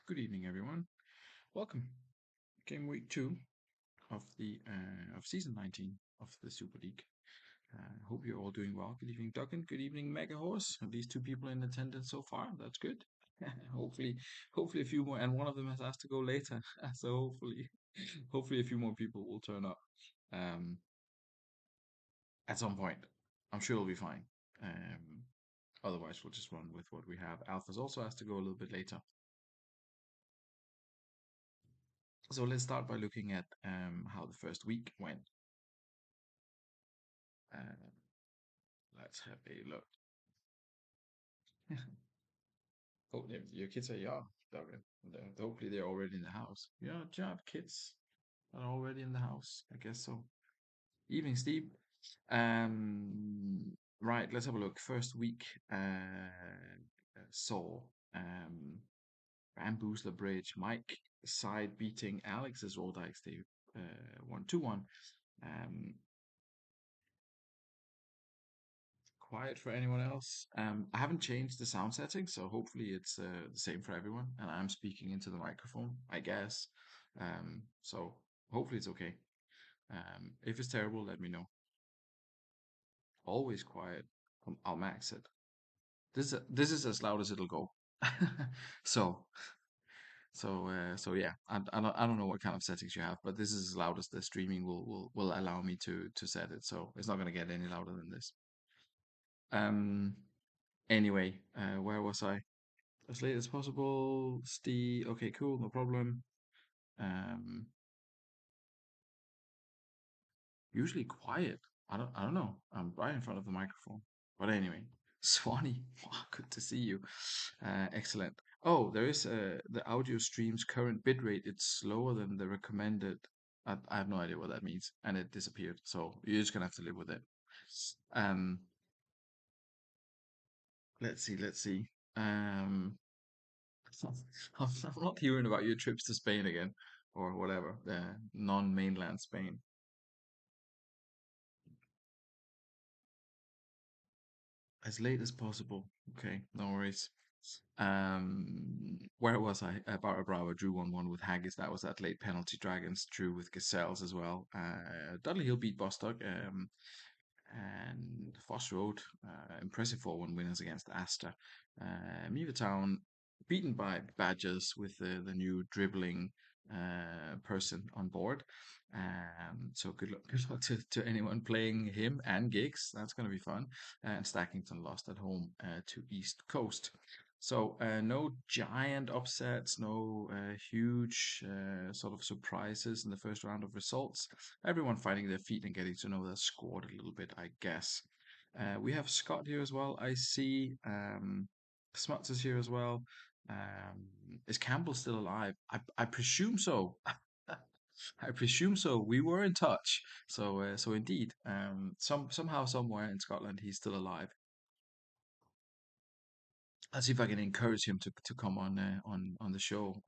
Good evening, everyone. Welcome. Game week 2 of the of season 19 of the Super League. Hope you're all doing well. Good evening, Duncan. Good evening, Mega Horse. At least two people in attendance so far. That's good. hopefully, hopefully a few more, and one of them has asked to go later. So hopefully a few more people will turn up um, at some point. I'm sure it'll be fine. Um, Otherwise, we'll just run with what we have. Alpha's also asked to go a little bit later. So let's start by looking at how the first week went. Uh, let's have a look. Oh, your kids are young, Doug. Hopefully they're already in the house. Yeah, job kids are already in the house. I guess so. Evening, Steve. Right, let's have a look. First week saw um, Bamboozler Bridge, Mike side beating Alex's Roll Dykes. They 1-2-1. Um, quiet for anyone else. I haven't changed the sound settings, so hopefully it's the same for everyone. And I'm speaking into the microphone, I guess. So hopefully it's okay. If it's terrible, let me know. Always quiet. I'll max it. This is as loud as it'll go. so so yeah. I don't know what kind of settings you have, but this is as loud as the streaming will allow me to set it. So it's not gonna get any louder than this. Um. Anyway, where was I? As late as possible. Steve. Okay, cool, no problem. Um, Usually quiet. I don't know. I'm right in front of the microphone. But anyway, Swanee, wow, good to see you. Excellent. Oh, there is the audio stream's current bitrate. It's slower than the recommended. I have no idea what that means, and it disappeared. So you're just gonna have to live with it. Um, let's see. Let's see. Um, I'm not hearing about your trips to Spain again, or whatever, non-mainland Spain. As late as possible. Okay, no worries. Where was I? Barra Brava drew 1-1 with Haggis. That was that late penalty. Dragons drew with Gazelles as well. Dudley Hill beat Bostock. And Foss Road, impressive 4-1 winners against Astor. Town beaten by Badgers with the new dribbling person on board. So good luck to anyone playing him and Gigs. That's going to be fun. And Stackington lost at home to East Coast. So no giant upsets, no huge sort of surprises in the first round of results. Everyone finding their feet and getting to know their squad a little bit, I guess. We have Scott here as well. I see Smuts is here as well. Is Campbell still alive? I presume so. I presume so. We were in touch, so indeed, somehow somewhere in Scotland he's still alive. I'll see if I can encourage him to come on the show,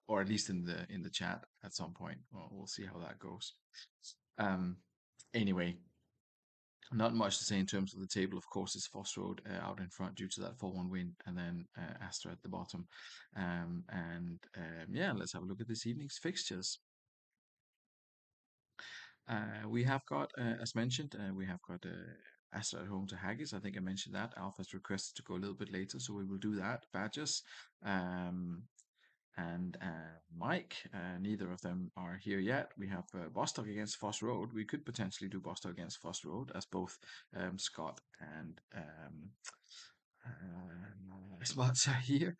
or at least in the chat at some point. We'll see how that goes. Um, anyway, not much to say in terms of the table. Of course, it's Foss Road out in front due to that 4-1 win, and then Astor at the bottom. Yeah, let's have a look at this evening's fixtures. We have got, as mentioned, we have got Astor at home to Haggis. I think I mentioned that. Alpha's requested to go a little bit later, so we will do that. Badgers. Um, and Mike. Neither of them are here yet. We have Bostock against Foss Road. We could potentially do Bostock against Foss Road as both Scott and spots are here.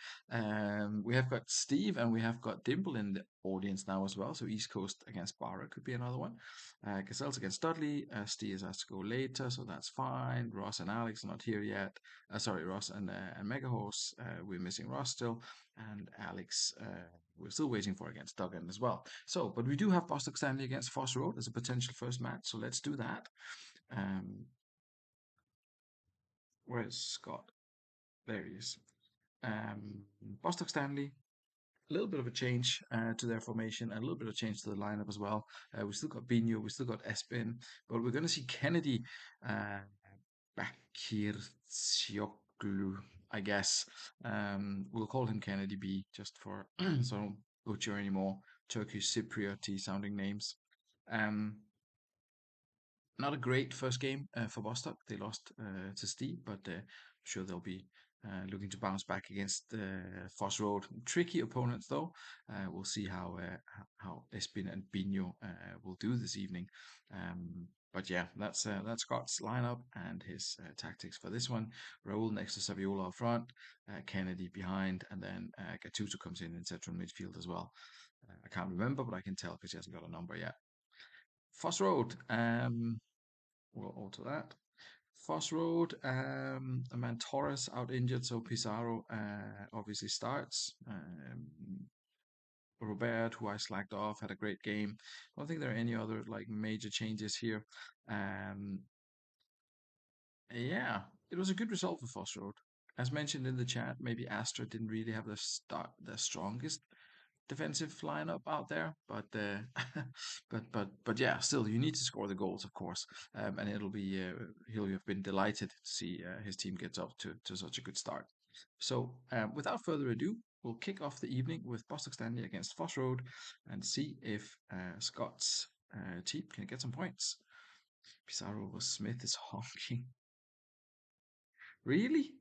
We have got Steve and we have got Dimple in the audience now as well. So East Coast against Barra could be another one. Gazelles against Dudley. Steve is asked to go later, so that's fine. Ross and Alex are not here yet. Sorry, Ross and Mega Horse. We're missing Ross still, and Alex. We're still waiting for against Duggan as well. So, but we do have Bostock Stanley against Foss Road as a potential first match. So let's do that. Um, where's Scott? There he is. Bostock Stanley, a little bit of a change to their formation and a little bit of change to the lineup as well. We still got Bino, we still got Espin, but we're going to see Kennedy Bakircioglu. I guess. We'll call him Kennedy B just for so I don't butcher any more Turkish Cypriot sounding names. Um, Not a great first game for Vostok. They lost to Steve, but I'm sure they'll be looking to bounce back against Foss Road. Tricky opponents, though. We'll see how Espin and Bino will do this evening. But yeah, that's Scott's lineup and his tactics for this one. Raul next to Saviola up front, Kennedy behind, and then Gattuso comes in central midfield as well. I can't remember, but I can tell because he hasn't got a number yet. Foss Road. We'll alter that. Foss Road, a man Torres out injured, so Pizarro obviously starts. Robert, who I slacked off, had a great game. I don't think there are any other like major changes here. Um, yeah, it was a good result for Foss Road. As mentioned in the chat, maybe Astra didn't really have the strongest defensive lineup out there, but but yeah, still you need to score the goals, of course, and it'll be he'll have been delighted to see his team gets up to such a good start. So without further ado, we'll kick off the evening with Bostock Stanley against Foss Road and see if Scott's team can get some points. Pizarro was Smith is honking. Really?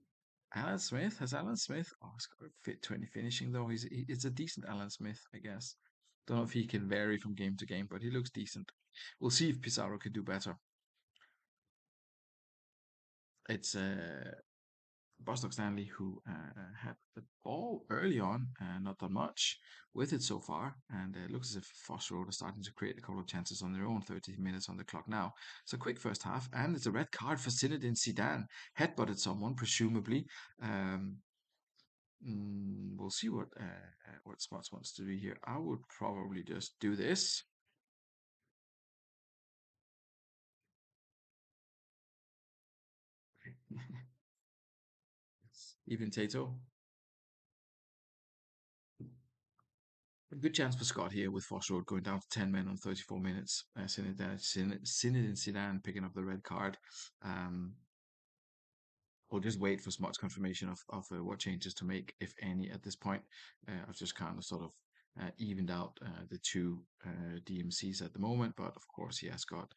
Alan Smith? Has Alan Smith? Oh, he's got a fit 20 finishing though. It's a decent Alan Smith, I guess. Don't know if he can vary from game to game, but he looks decent. We'll see if Pizarro can do better. It's Bostock Stanley who had the ball early on, not done much with it so far, and it looks as if Foss Road are starting to create a couple of chances on their own. 30 minutes on the clock now. It's a quick first half, and it's a red card for Zinedine Zidane. Headbutted someone, presumably. Um, we'll see what Spots wants to do here. I would probably just do this. Even Tato. A good chance for Scott here with Foss Road going down to 10 men on 34 minutes. Zinedine Zidane picking up the red card. Um, we'll just wait for Smart's confirmation of what changes to make, if any, at this point. I've just kind of sort of evened out the two DMCs at the moment, but of course he has got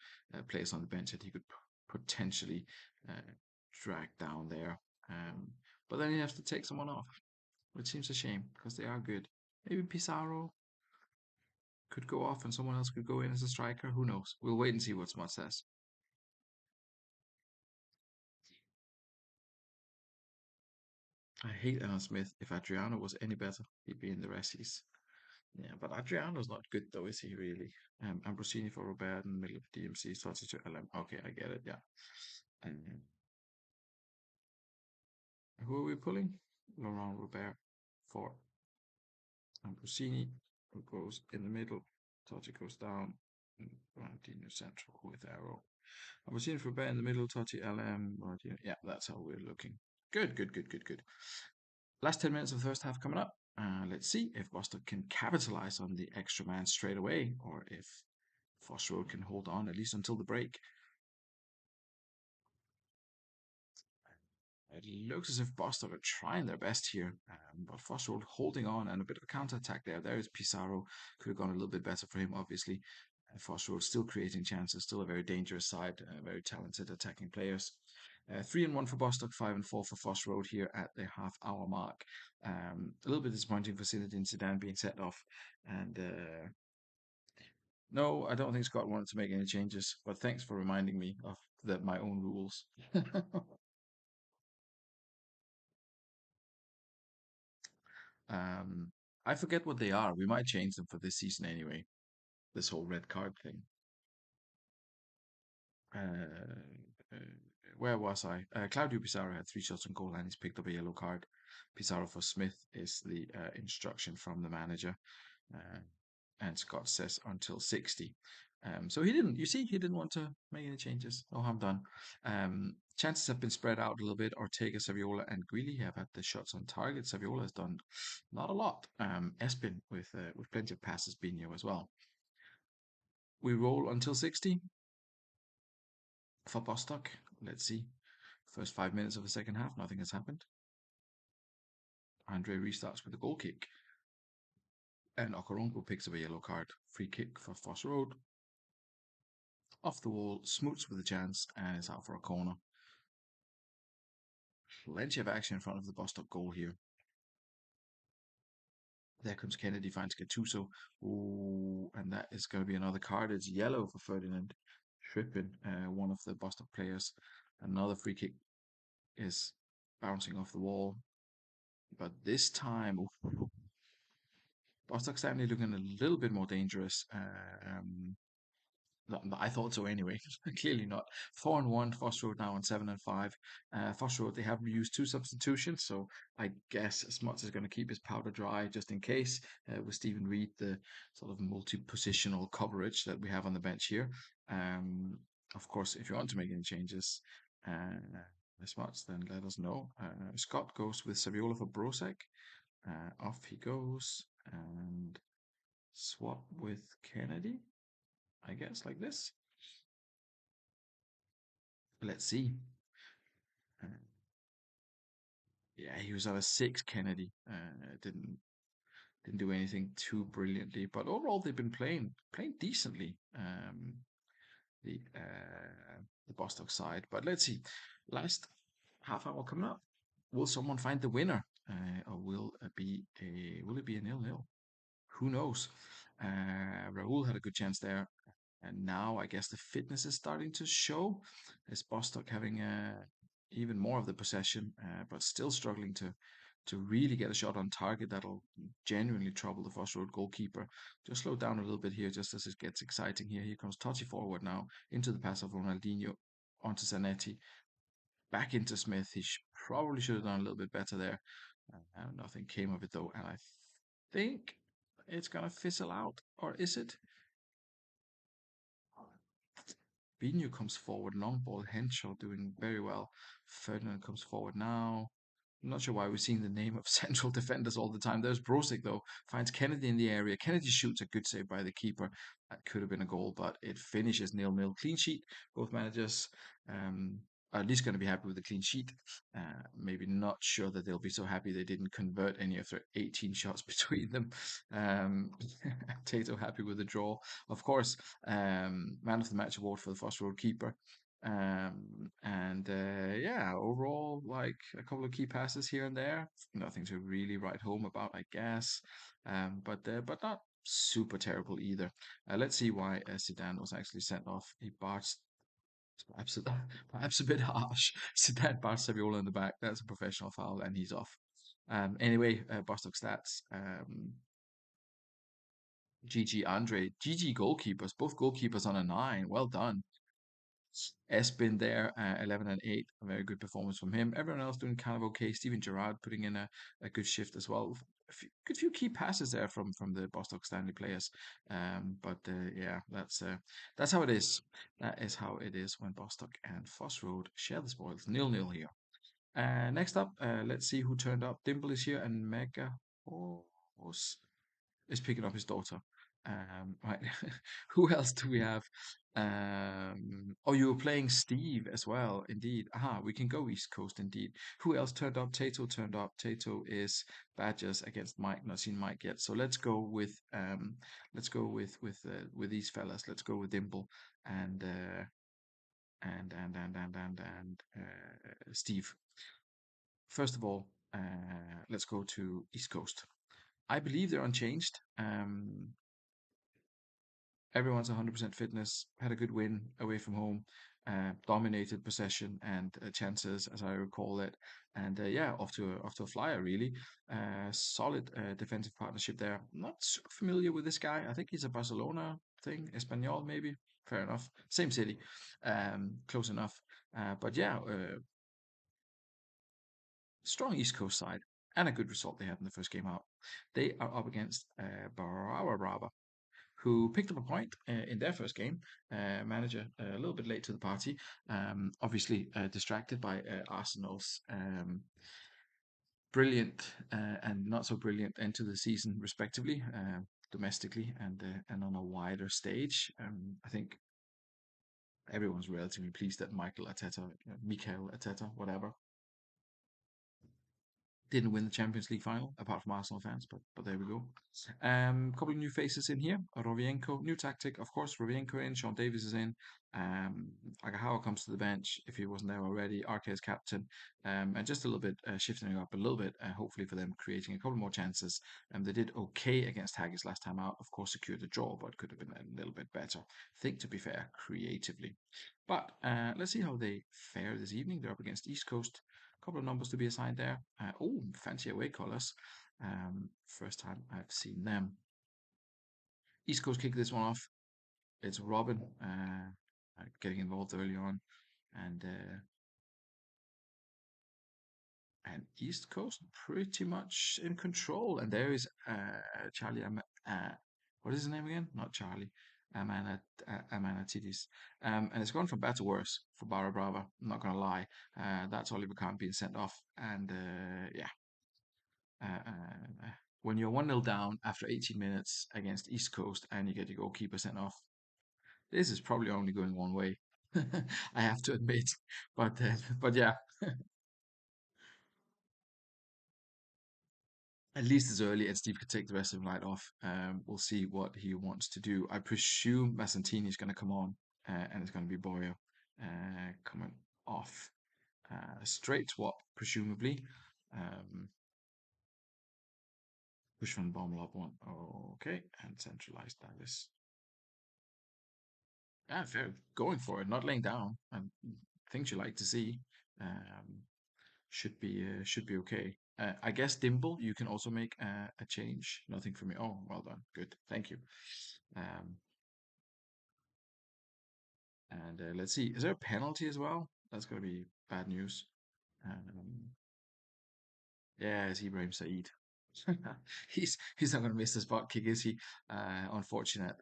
players on the bench that he could potentially uh, drag down there. But then he has to take someone off, which seems a shame because they are good. Maybe Pizarro could go off and someone else could go in as a striker. Who knows? We'll wait and see what Smart says. I hate Alan Smith. If Adriano was any better, he'd be in the Resties. Yeah, but Adriano's not good though, is he really? Ambrosini for Robert in the middle of DMC, started to LM. Okay, I get it, yeah. And who are we pulling? Laurent Robert for Ambrosini, who goes in the middle. Totti goes down. Valentino central with arrow. Ambrosini for Robert in the middle. Totti LM. Valentino. Yeah, that's how we're looking. Good, good, good, good, good. Last 10 minutes of the first half coming up. Let's see if Boston can capitalize on the extra man straight away, or if Foss Road can hold on at least until the break. It looks as if Boston are trying their best here, but Foss Road holding on and a bit of a counter-attack there. There is Pizarro. Could have gone a little bit better for him, obviously. Foss Road still creating chances, still a very dangerous side, very talented attacking players. 3-1 for Bostock, 5-4 for Foss Road here at the half-hour mark. A little bit disappointing for Zinedine Zidane being set off, and no, I don't think Scott wanted to make any changes. But thanks for reminding me of my own rules. um, I forget what they are. We might change them for this season anyway. This whole red card thing. Uh, uh, where was I? Claudio Pizarro had 3 shots on goal and he's picked up a yellow card. Pizarro for Smith is the instruction from the manager. Uh, and Scott says until 60. So he didn't, you see, he didn't want to make any changes. No harm done. Chances have been spread out a little bit. Ortega, Saviola, and Greeley have had the shots on target. Saviola has done not a lot. Espin with plenty of passes being here as well. We roll until 60 for Bostock. Let's see. First 5 minutes of the second half, nothing has happened. Andre restarts with a goal kick, and Okoronko picks up a yellow card. Free kick for Foss Road. Off the wall, Smoots with a chance, and it's out for a corner. Plenty of action in front of the Bostock goal here. There comes Kennedy, finds Gattuso. Ooh, and that is going to be another card. It's yellow for Ferdinand Trippin, one of the Bostock players. Another free kick is bouncing off the wall. But this time, ooh, Bostock Stanley looking a little bit more dangerous. I thought so anyway. Clearly not. 4-1. Foss Road now on 7-5. Foss Road, they have used two substitutions, so I guess Smuts is going to keep his powder dry just in case. With Stephen Reed, the sort of multi-positional coverage that we have on the bench here. Of course, if you want to make any changes, Smuts, then let us know. Scott goes with Saviola for Brosek. Off he goes, and swap with Kennedy. I guess, like this. Let's see. Uh, yeah, he was on a 6, Kennedy. Didn't do anything too brilliantly, but overall they've been playing decently. The Bostock side, but let's see. Last half hour coming up. Will someone find the winner, or will it be a 0-0? Who knows? Raul had a good chance there. And now I guess the fitness is starting to show, as Bostock having even more of the possession, but still struggling to really get a shot on target that'll genuinely trouble the Foss Road goalkeeper. Just slow down a little bit here, just as it gets exciting here. Here comes Totti forward now into the pass of Ronaldinho onto Zanetti, back into Smith. Probably should have done a little bit better there. Nothing came of it though, and I think it's gonna fizzle out, or is it? Binu comes forward, long ball, Henshaw doing very well. Ferdinand comes forward now. I'm not sure why we're seeing the name of central defenders all the time. There's Brosik though, finds Kennedy in the area. Kennedy shoots a good save by the keeper. That could have been a goal, but it finishes 0-0. Clean sheet. Both managers are at least going to be happy with the clean sheet. Maybe not sure that they'll be so happy they didn't convert any of their 18 shots between them. Um, Tato happy with the draw. Of course, man of the match award for the Foss Road keeper. Yeah, overall, like a couple of key passes here and there. Nothing to really write home about, I guess. But not super terrible either. Let's see why Zidane was actually sent off. He barged, perhaps, perhaps a bit harsh. Zidane barged Saviola in the back. That's a professional foul, and he's off. Anyway, Bostock stats. GG Andre, GG goalkeepers, both goalkeepers on a 9. Well done. Espen there, 11 and 8, a very good performance from him. Everyone else doing kind of okay. Steven Gerrard putting in a good shift as well. Good few key passes there from the Bostock Stanley players. Yeah, that's how it is. That is how it is when Bostock and Foss Road share the spoils. 0-0 here. Next up, let's see who turned up. Dimple is here, and Mega Horse is picking up his daughter. Right. Who else do we have? Oh, you were playing Steve as well, indeed. Aha, we can go East Coast indeed. Who else turned up? Tato turned up. Tato is Badgers against Mike. Not seen Mike yet. So let's go with these fellas. Let's go with Dimple and Steve. First of all, let's go to East Coast. I believe they're unchanged. Everyone's 100% fitness, had a good win away from home, dominated possession and chances, as I recall it. And yeah, off to a flyer, really. Solid defensive partnership there. Not super familiar with this guy. I think he's a Barcelona thing, Espanyol maybe. Fair enough. Same city, close enough. But yeah, strong East Coast side and a good result they had in the first game out. They are up against Brava, who picked up a point in their first game. Manager a little bit late to the party, obviously distracted by Arsenal's brilliant and not so brilliant end to the season, respectively, domestically and on a wider stage. I think everyone's relatively pleased that Mikel Arteta, whatever, Didn't win the Champions League final, apart from Arsenal fans, but there we go. Couple of new faces in here. Rovienko, new tactic, of course. Rovienko in, Sean Davis is in. Agahawa comes to the bench if he wasn't there already. RK is captain, and just a little bit shifting it up a little bit. Hopefully for them, creating a couple more chances. They did okay against Haggis last time out. Of course, secured the draw, but could have been a little bit better. I think, to be fair, creatively. But let's see how they fare this evening. They're up against East Coast. A couple of numbers to be assigned there. Oh, fancy away colours. First time I've seen them. East Coast kick this one off. It's Robin getting involved early on, and East Coast pretty much in control. And there is Charlie. What is his name again? Not Charlie. Amanatidis. And it's gone from bad to worse for Barra Brava. I'm not going to lie. That's Oliver Kahn being sent off. And yeah, when you're 1-0 down after 18 minutes against East Coast and you get your goalkeeper sent off, this is probably only going one way. I have to admit. But yeah, at least it's early and Steve could take the rest of the night off. We'll see what he wants to do. I presume Massantini is going to come on and it's going to be Boyo coming off. Straight swap, presumably. Um, push from Bommel up one. Okay, and centralized that is. Yeah, fair. Going for it, not laying down, and things you like to see. Um, should be okay. I guess Dimble, you can also make a change. Nothing for me. Oh, well done. Good. Thank you. Um, and let's see. Is there a penalty as well? That's going to be bad news. Um, yeah, it's Ibrahim Said. He's not going to miss the spot kick, is he? Unfortunate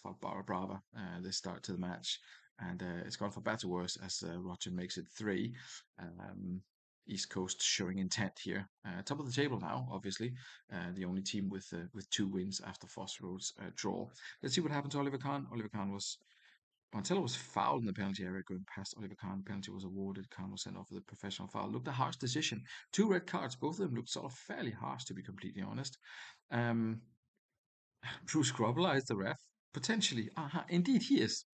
for Barra Brava, this start to the match. And it's gone for better worse as Roger makes it 3. Um, East Coast showing intent here. Top of the table now, obviously. The only team with 2 wins after Foss Road's draw. Let's see what happened to Oliver Kahn. Oliver Kahn was. Montella was fouled in the penalty area going past Oliver Kahn. Penalty was awarded. Kahn was sent off with a professional foul. Looked a harsh decision. 2 red cards. Both of them looked sort of fairly harsh, to be completely honest. Um, Bruce Grobbelaar is the ref. Potentially. Indeed, he is.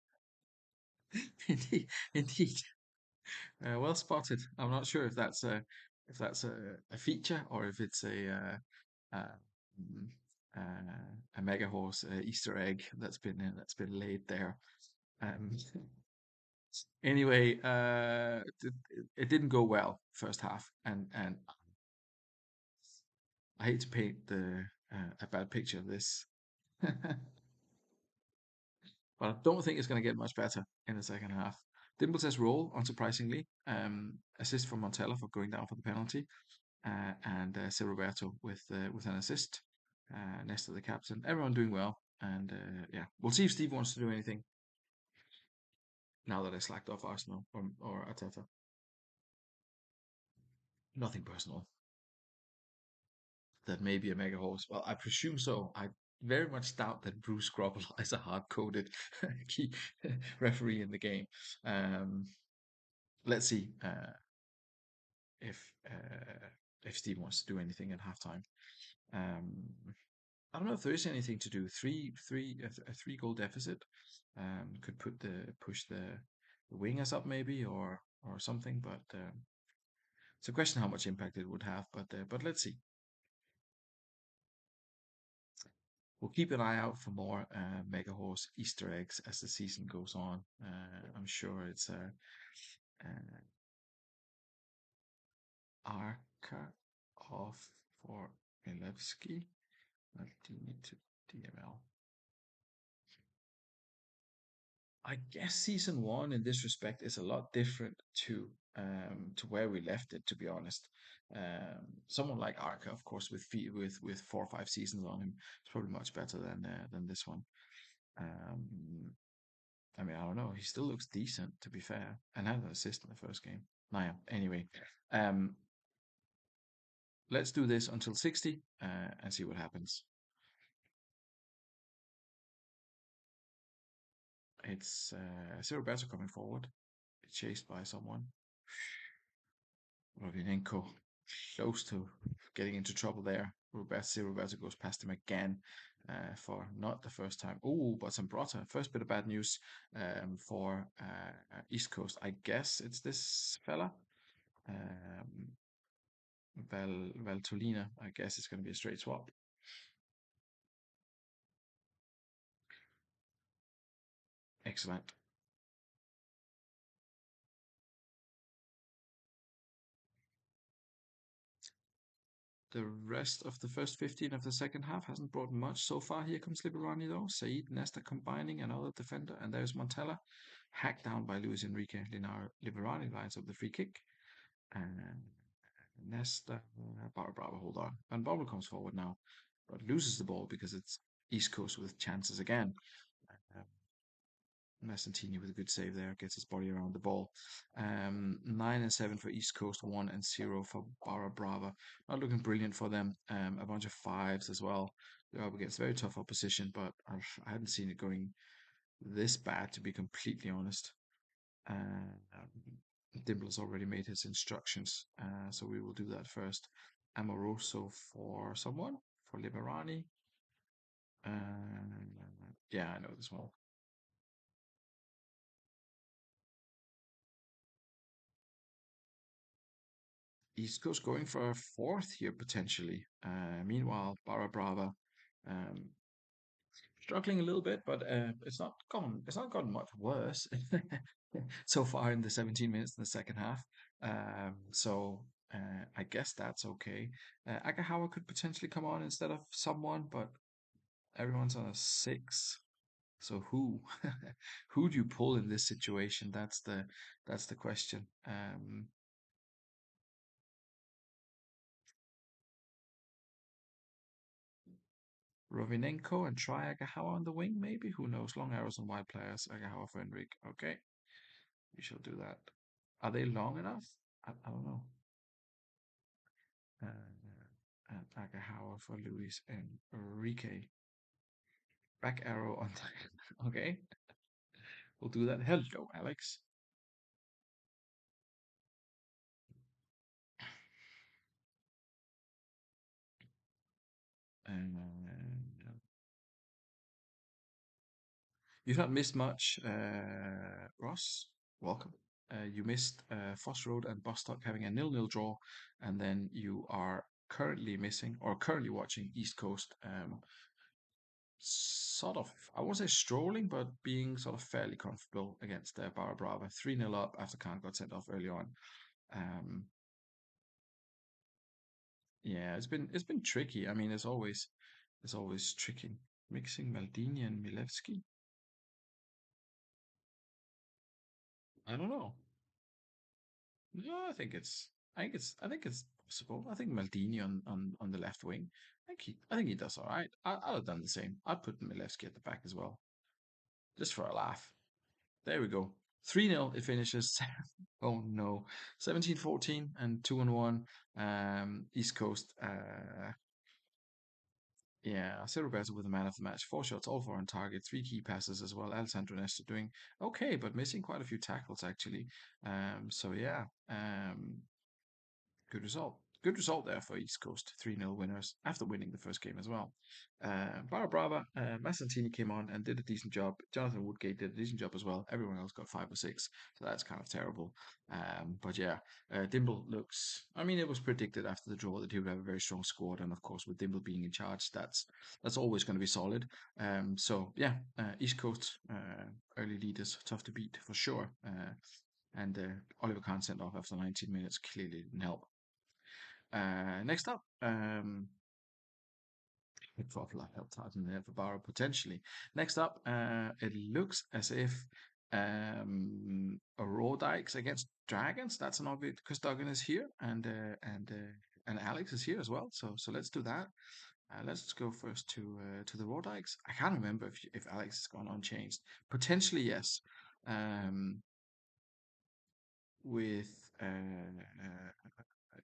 Indeed, indeed. Well spotted. I'm not sure if that's a feature or if it's mm, a mega horse Easter egg that's been laid there. Um, anyway, it didn't go well first half, and I hate to paint a bad picture of this, but I don't think it's going to get much better in the second half. Dimble says roll, unsurprisingly. Assist from Montella for going down for the penalty. And Roberto with an assist next to the captain. Everyone doing well, and yeah, we'll see if Steve wants to do anything now that I slacked off Arsenal or Arteta. Nothing personal. That may be a mega horse. Well, I presume so. I very much doubt that Bruce Grobbelaar is a hard-coded key referee in the game. Um, let's see if uh, if Steve wants to do anything at halftime. Um, I don't know if there is anything to do. A 3 goal deficit could push the wingers up maybe or something. But it's a question how much impact it would have. But let's see. We'll keep an eye out for more Mega Horse Easter eggs as the season goes on. I'm sure it's Arca off for Milevski. Martini to DML. I guess season 1 in this respect is a lot different to where we left it. To be honest, someone like Arca, of course, with 4 or 5 seasons on him, is probably much better than this one. Um, I mean, I don't know. He still looks decent, to be fair, and had an assist in the first game. Nah, yeah. Anyway, um, let's do this until 60 and see what happens. It's Roberto coming forward, chased by someone. Rovinenko. close to getting into trouble there. Roberto goes past him again for not the first time. Oh, but Zambrota. First bit of bad news for East Coast. I guess it's this fella, um, Valtolina. I guess it's going to be a straight swap. Excellent. The rest of the first 15 of the second half hasn't brought much so far. Here comes Liberani though. Said, Nesta combining another defender, and there's Montella, hacked down by Luis Enrique. Liberani lines up the free kick, and Nesta, Bravo, hold on. Van Bommel comes forward now, but loses the ball because it's East Coast with chances again. Uh, Massantini with a good save there, gets his body around the ball. 9 and 7 for East Coast, 1 and 0 for Barra Brava. Not looking brilliant for them. A bunch of fives as well. They're up against very tough opposition, but I hadn't seen it going this bad, to be completely honest. Dimble has already made his instructions, so we will do that first. Amoroso for someone, for Liberani. Yeah, I know this one. East Coast going for a fourth here potentially. Meanwhile, Barra Brava um, struggling a little bit, but it's not gone. It's not gotten much worse so far in the 17 minutes in the second half. So I guess that's okay. Agahawa could potentially come on instead of someone, but everyone's on a six. So who who do you pull in this situation? That's the question. Rovinenko and try Agahawa on the wing, maybe? Who knows? Long arrows and wide players. Agahawa for Enrique. Okay, we shall do that. Are they long enough? I don't know. And Agahawa for Luis and Enrique. Back arrow on. Okay, we'll do that. Hello, Alex. And you've not missed much, Ross. Welcome. You missed Foss Road and Bostock having a nil-nil draw, and then you are currently missing or currently watching East Coast sort of, I won't say strolling, but being sort of fairly comfortable against Barra Brava. 3-0 up after Khan got sent off early on. Um, yeah, it's been tricky. I mean, it's always tricky. Mixing Maldini and Milevski. I don't know. No, I think it's possible. I think Maldini on the left wing. I think he does all right. I'd have done the same. I'd put Milevski at the back as well, just for a laugh. There we go. 3-0 it finishes. Oh no. 17-14 and 2-1. East Coast. Yeah, Roberto with the man of the match. 4 shots, all four on target, 3 key passes as well. Alessandro Nesta doing okay, but missing quite a few tackles actually. So yeah. Good result. Good result there for East Coast. 3-0 winners after winning the first game as well. Barra Brava, Massantini came on and did a decent job. Jonathan Woodgate did a decent job as well. Everyone else got 5 or 6, so that's kind of terrible. But yeah, Dimble looks. I mean, it was predicted after the draw that he would have a very strong squad, and of course, with Dimble being in charge, that's always going to be solid. So yeah, East Coast early leaders, tough to beat for sure. And Oliver Kahn sent off after 19 minutes clearly didn't help. Next up, Fofla helped out in there for Barrow potentially. Next up, it looks as if Raw Dykes against Dragons. That's an obvious because Duggan is here and Alex is here as well. So let's do that. Let's go first to the Raw Dykes. I can't remember if Alex has gone unchanged. Potentially yes. Um, with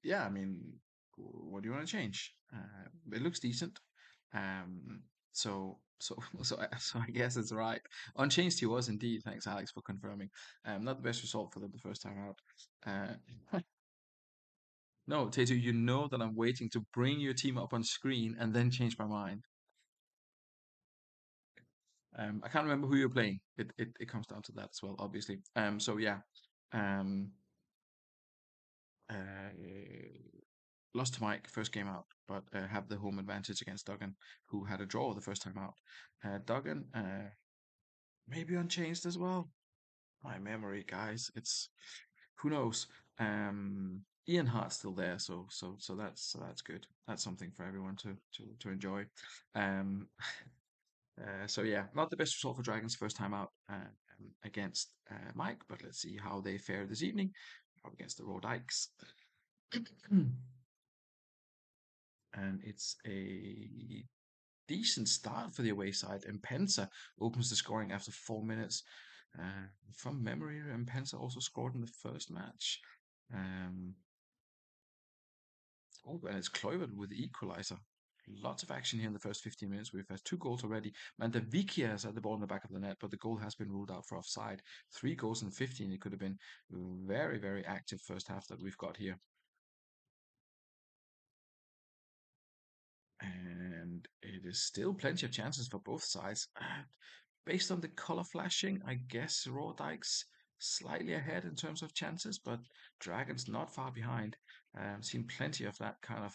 yeah, I mean, what do you want to change? It looks decent. Um, so I guess it's right. Unchanged he was indeed. Thanks, Alex, for confirming. Not the best result for them the first time out. No, Tato, you know that I'm waiting to bring your team up on screen and then change my mind. I can't remember who you're playing. It comes down to that as well, obviously. So yeah. Um, uh, Lost to Mike first game out, but have the home advantage against Duggan, who had a draw the first time out. Duggan, maybe unchanged as well. My memory, guys, it's who knows. Ian Hart's still there, so that's good. That's something for everyone to enjoy. Um, so yeah, not the best result for Dragons first time out against Mike, but let's see how they fare this evening up against the Raw Dykes. And it's a decent start for the away side. And Pensa opens the scoring after 4 minutes. From memory, and Pensa also scored in the first match. Um, and it's Kluivert with the equalizer. Lots of action here in the first 15 minutes. We've had 2 goals already. Mandavikia has had the ball in the back of the net, but the goal has been ruled out for offside. 3 goals in 15. It could have been very, very active first half that we've got here. And it is still plenty of chances for both sides. Based on the color flashing, I guess Raw Dykes slightly ahead in terms of chances, but Dragons not far behind. Seen plenty of that kind of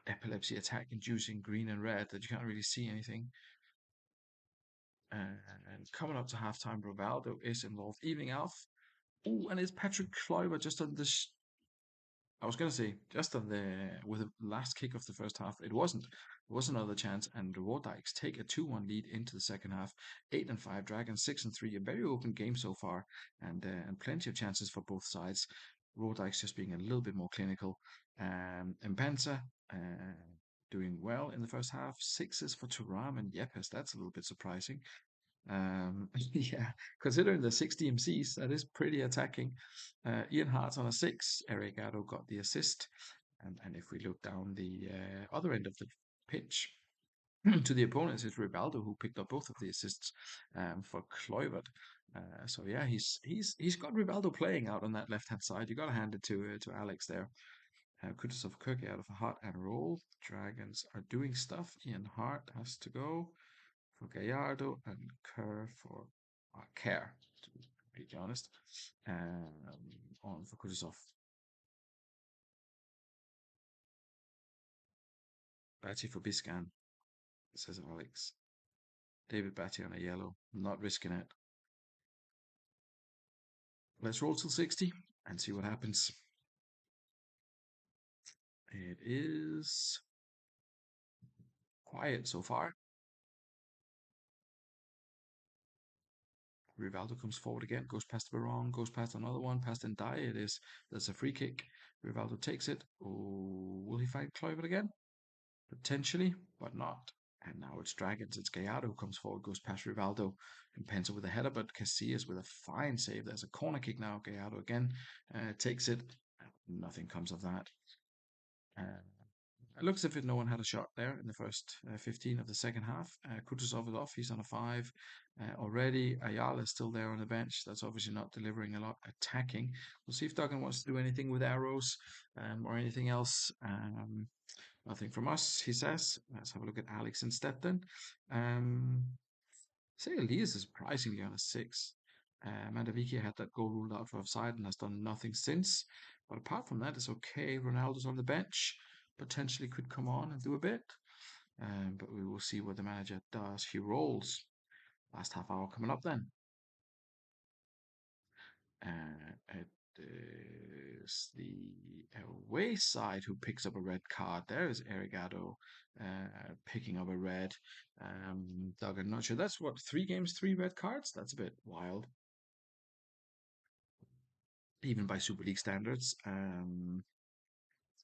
epilepsy attack inducing green and red that you can't really see anything. And coming up to halftime, Rivaldo is involved, evening out. Oh, and it's Patrick Kluivert just on the I was gonna say just on the with the last kick of the first half, it wasn't. There was another chance, and the Raw Dykes take a 2-1 lead into the second half. 8-5 Dragons, 6-3. A very open game so far, and plenty of chances for both sides. Raw Dykes just being a little bit more clinical. And Panza doing well in the first half. Sixes for Turam and Yepes. That's a little bit surprising. Yeah, considering the 6 DMCs, that is pretty attacking. Ian Hart on a 6. Eric Gatto got the assist. And if we look down the other end of the pitch to the opponents, it's Rivaldo who picked up both of the assists for Kluivert. So yeah, he's got Rivaldo playing out on that left hand side. You got to hand it to Alex there. Kutuzov Kirky out of a hot and roll. Dragons are doing stuff. Ian Hart has to go for Gallardo and Kerr for Care, to be completely honest. On for Kutuzov. Batty for Biscan, says Alex. David Batty on a yellow. Not risking it. Let's roll till 60 and see what happens. It is quiet so far. Rivaldo comes forward again, goes past Baron, goes past another one, past Ndai. It is. There's a free kick. Rivaldo takes it. Oh, will he find Kluivert again? Potentially, but not. And now it's Dragons. It's Gallardo who comes forward, goes past Rivaldo, and Pensa with a header, but Casillas with a fine save. There's a corner kick now. Gallardo again takes it. Nothing comes of that. Uh, it looks as if no one had a shot there in the first 15 of the second half. Kutuzov is off. He's on a 5 already. Ayala is still there on the bench. That's obviously not delivering a lot attacking. We'll see if Duggan wants to do anything with arrows or anything else. Nothing from us, he says. Let's have a look at Alex instead then. Say Elias is surprisingly on a 6. Mandaviki had that goal ruled out for offside and has done nothing since. But apart from that, it's okay. Ronaldo's on the bench. Potentially could come on and do a bit. But we will see what the manager does. He rolls. Last half hour coming up then. It is the away side who picks up a red card. There is Erigado picking up a red. Doug, I'm not sure. That's what, 3 games, 3 red cards? That's a bit wild, even by Super League standards.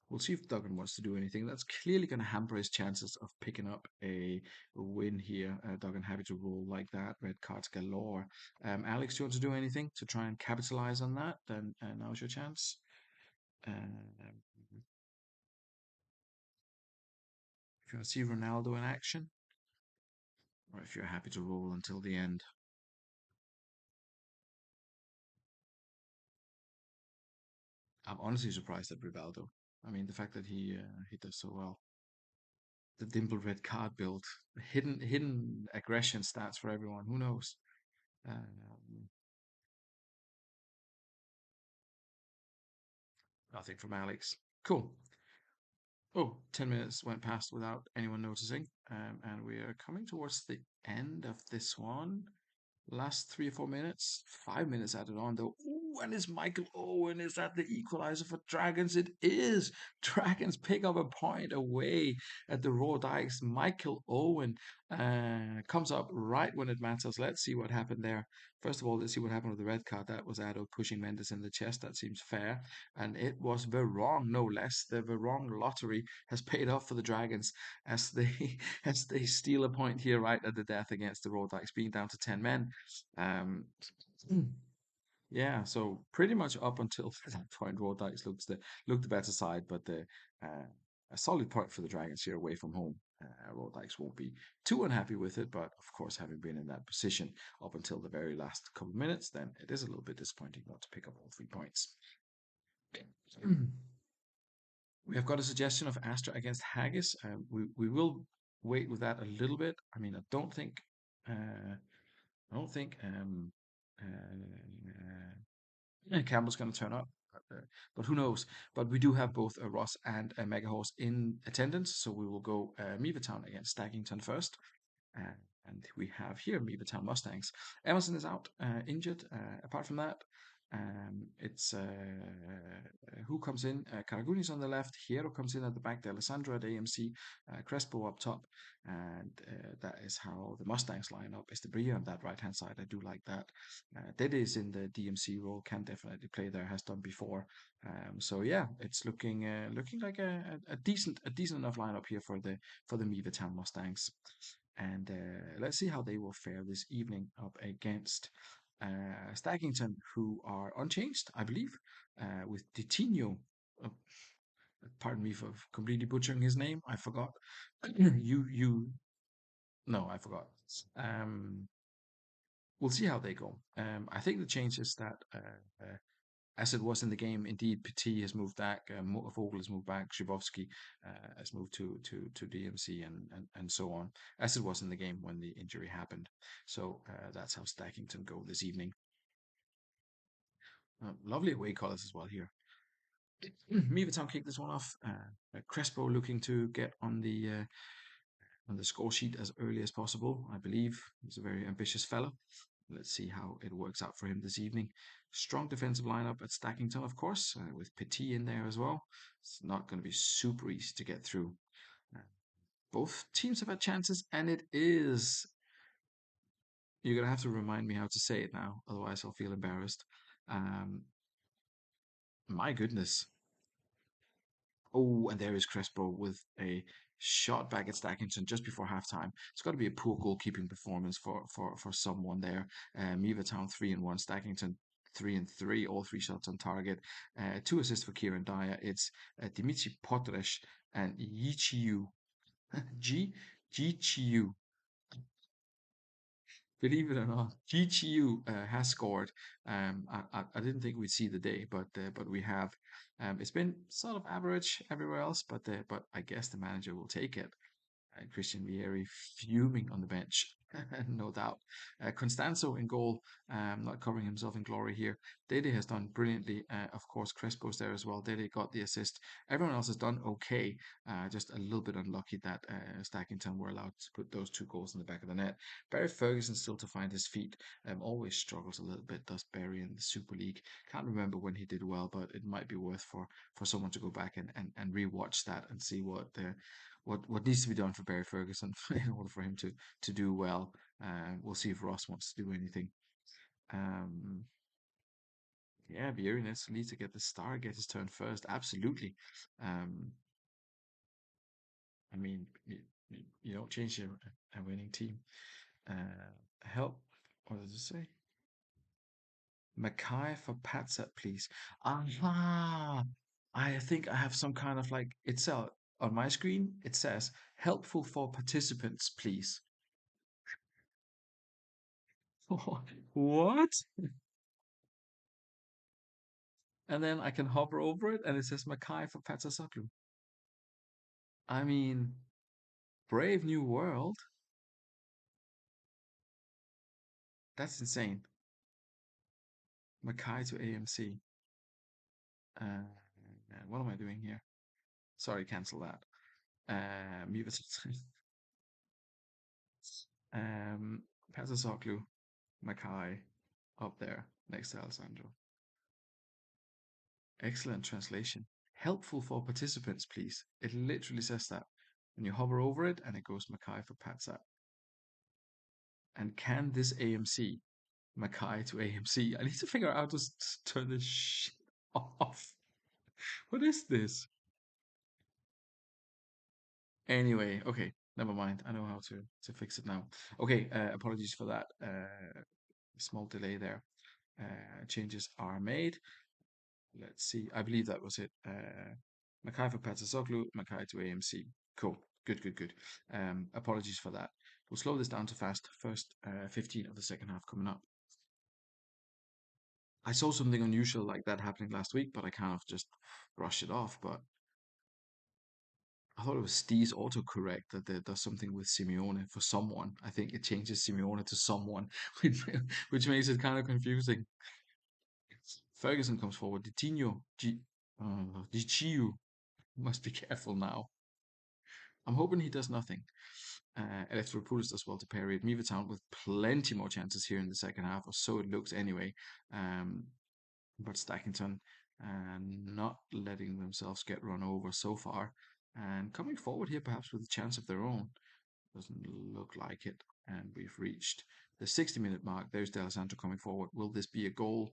We'll see if Duggan wants to do anything. That's clearly going to hamper his chances of picking up a win here. Duggan happy to roll like that. Red cards galore. Alex, do you want to do anything to try and capitalize on that? Then now's your chance. Um, if you want to see Ronaldo in action, or if you're happy to roll until the end. I'm honestly surprised at Rivaldo. I mean, the fact that he does so well. The dimple red card build, hidden aggression stats for everyone. Who knows? Um, Nothing from Alex. Cool. Oh, 10 minutes went past without anyone noticing. And we are coming towards the end of this one. Last 3 or 4 minutes, 5 minutes added on though. Ooh, and is Michael Owen? Is that the equalizer for Dragons? It is. Dragons pick up a point away at the Raw Dykes. Michael Owen comes up right when it matters. Let's see what happened there. First of all, let's see what happened with the red card. That was Ado pushing Mendes in the chest. That seems fair. And it was the wrong, no less. The wrong lottery has paid off for the Dragons as they as they steal a point here right at the death against the Raw Dykes, being down to 10 men. Um, yeah, so pretty much up until that point, Raw Dykes looked the better side, but uh, a solid point for the Dragons here away from home. Raw Dykes won't be too unhappy with it, but of course, having been in that position up until the very last couple of minutes, then it is a little bit disappointing not to pick up all 3 points. We have got a suggestion of Astra against Haggis. We will wait with that a little bit. I mean, I don't think Campbell's going to turn up, but who knows? But we do have both Ross and Mega Horse in attendance, so we will go Meavertown against Stackington first. Uh, and we have here Meavertown Mustangs. Emerson is out, injured. Apart from that, it's who comes in? Karaguni's on the left. Hierro comes in at the back. Alessandro at AMC. Crespo up top. And that is how the Mustangs line up. Is the Bria on that right hand side? I do like that. Dede is in the DMC role. Can definitely play there. Has done before. So yeah, it's looking like a decent enough lineup here for the Meavertown Mustangs. And let's see how they will fare this evening up against Stackington, who are unchanged, I believe, with Ditino. Uh, Pardon me for completely butchering his name. I forgot. you. No, I forgot. Um, we'll see how they go. I think the change is that as it was in the game, indeed, Petit has moved back, Vogel has moved back, Shibovsky has moved to DMC, and so on, as it was in the game when the injury happened. So that's how Stackington go this evening. Lovely away colours as well here. Meavertown kicked this one off. Crespo looking to get on the score sheet as early as possible. I believe he's a very ambitious fellow. Let's see how it works out for him this evening. Strong defensive lineup at Stackington, of course, with Petit in there as well. It's not going to be super easy to get through. Uh, both teams have had chances, and it is. You're going to have to remind me how to say it now, otherwise, I'll feel embarrassed. Um, my goodness. Oh, and there is Crespo with a shot back at Stackington just before halftime. It's got to be a poor goalkeeping performance for someone there. Meavertown 3-1, Stackington 3-3, all three shots on target. Two assists for Kieran Dyer. It's Dimitri Potres and Yichiu. G Gichiu. Believe it or not, GGU has scored. I didn't think we'd see the day, but we have. It's been sort of average everywhere else, but I guess the manager will take it. Christian Vieri fuming on the bench, no doubt. Constanzo in goal, not covering himself in glory here. Dede has done brilliantly. Of course, Crespo's there as well. Dede got the assist. Everyone else has done okay. Just a little bit unlucky that Stackington were allowed to put those two goals in the back of the net. Barry Ferguson still to find his feet. Always struggles a little bit, does Barry in the Super League. Can't remember when he did well, but it might be worth for someone to go back and rewatch that and see what needs to be done for Barry Ferguson in order for him to do well. We'll see if Ross wants to do anything. Um, yeah, Vieri needs to get the star, get his turn first. Absolutely. Um, I mean, you don't change a winning team. Help. What does it say? Mackay for Patsat, please. Aha! I think I have some kind of like it's on my screen. It says helpful for participants, please. What? and then I can hover over it, and it says Makai for Patsasoglu. I mean, Brave New World. That's insane. Makai to AMC. What am I doing here? Sorry, cancel that. Move it. um, Patsasoglu, Makai, up there next to Alessandro. Excellent translation. Helpful for participants, please. It literally says that. When you hover over it, and it goes Makai for Patsa. And can this AMC? Makai to AMC. I need to figure out how to turn this shit off. What is this? Anyway, okay, never mind. I know how to fix it now. Okay, apologies for that small delay there. Changes are made. Let's see. I believe that was it. Makai for Patsasoglu, Makai to AMC. Cool. Good, good, good. Apologies for that. We'll slow this down to fast. First 15 of the second half coming up. I saw something unusual like that happening last week, but I kind of just brushed it off. But I thought it was Steve's autocorrect that there does something with Simeone for someone. I think it changes Simeone to someone, which makes it kind of confusing. Ferguson comes forward. Di must be careful now. I'm hoping he does nothing. Electropoulos does well to parry it. Mivatown with plenty more chances here in the second half, or so it looks anyway. Um, but Stackington not letting themselves get run over so far, and coming forward here perhaps with a chance of their own. Doesn't look like it, and we've reached the 60-minute mark. There's D'Alessandro coming forward. Will this be a goal?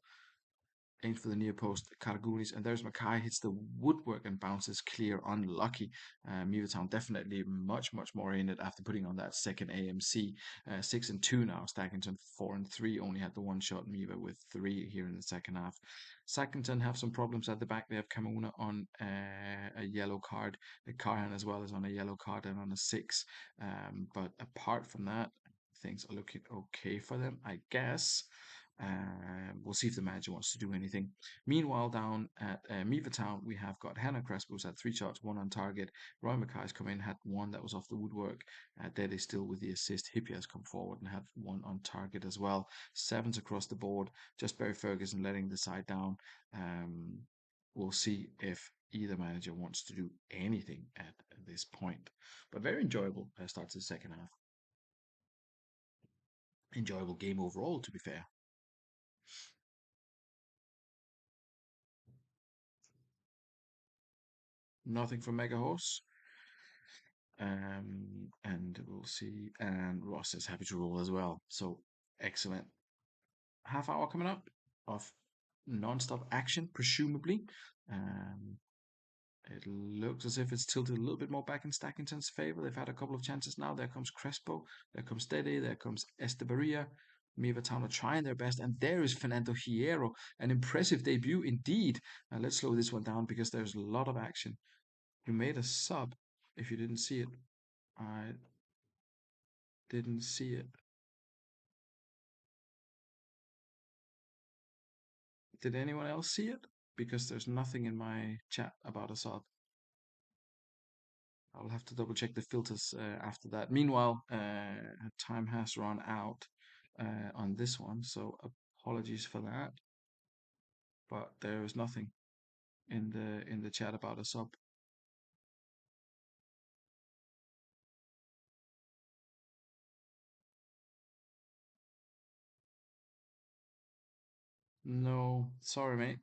Aims for the near post, Karagounis, and there's Mackay, hits the woodwork and bounces clear, unlucky. Mewtown definitely much more in it after putting on that second AMC. 6-2 now, Stackington 4-3, only had the one shot, Miva with 3 here in the second half. Sackington have some problems at the back. They have Kamuna on a yellow card, Carhan as well as on a yellow card and on a 6. But apart from that, things are looking okay for them, I guess. We'll see if the manager wants to do anything. Meanwhile, down at Miva Town, we have got Hannah Crespo's had 3 shots, 1 on target. Roy Mackay's come in, had 1 that was off the woodwork. Dede still with the assist. Hippie has come forward and had 1 on target as well. 7s across the board. Just Barry Ferguson letting the side down. We'll see if either manager wants to do anything at this point. But very enjoyable start to the second half. Enjoyable game overall, to be fair. Nothing from Mega Horse. And we'll see. And Ross is happy to roll as well. So excellent. Half hour coming up of non-stop action, presumably. Um, it looks as if it's tilted a little bit more back in Stackington's favour. They've had a couple of chances now. There comes Crespo. There comes Dede. There comes Estebaria. Miva Town are trying their best. And there is Fernando Hierro. An impressive debut indeed. Now let's slow this one down because there's a lot of action. You made a sub if you didn't see it. I didn't see it. Did anyone else see it? Because there's nothing in my chat about Assad. I'll have to double check the filters after that. Meanwhile, time has run out on this one, so apologies for that. But there is nothing in the chat about a sub. No, sorry, mate.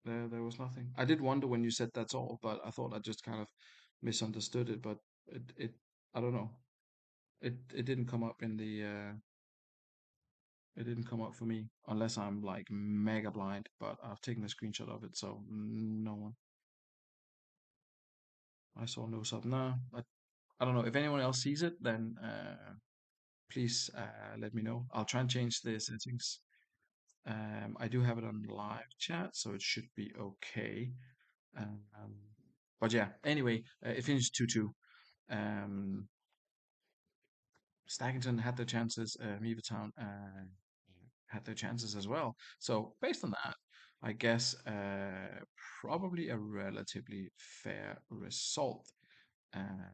There was nothing. I did wonder when you said that's all, but I thought I just kind of misunderstood it. But it I don't know. It didn't come up in the it didn't come up for me unless I'm like mega blind, but I've taken a screenshot of it, so no one. I saw no sub. No, I don't know. If anyone else sees it, then please let me know. I'll try and change the settings. I do have it on live chat, so it should be okay. Um, but yeah, anyway, it finished 2-2. Um, Stackington had their chances. Meavertown had their chances as well. So based on that, I guess probably a relatively fair result. Uh,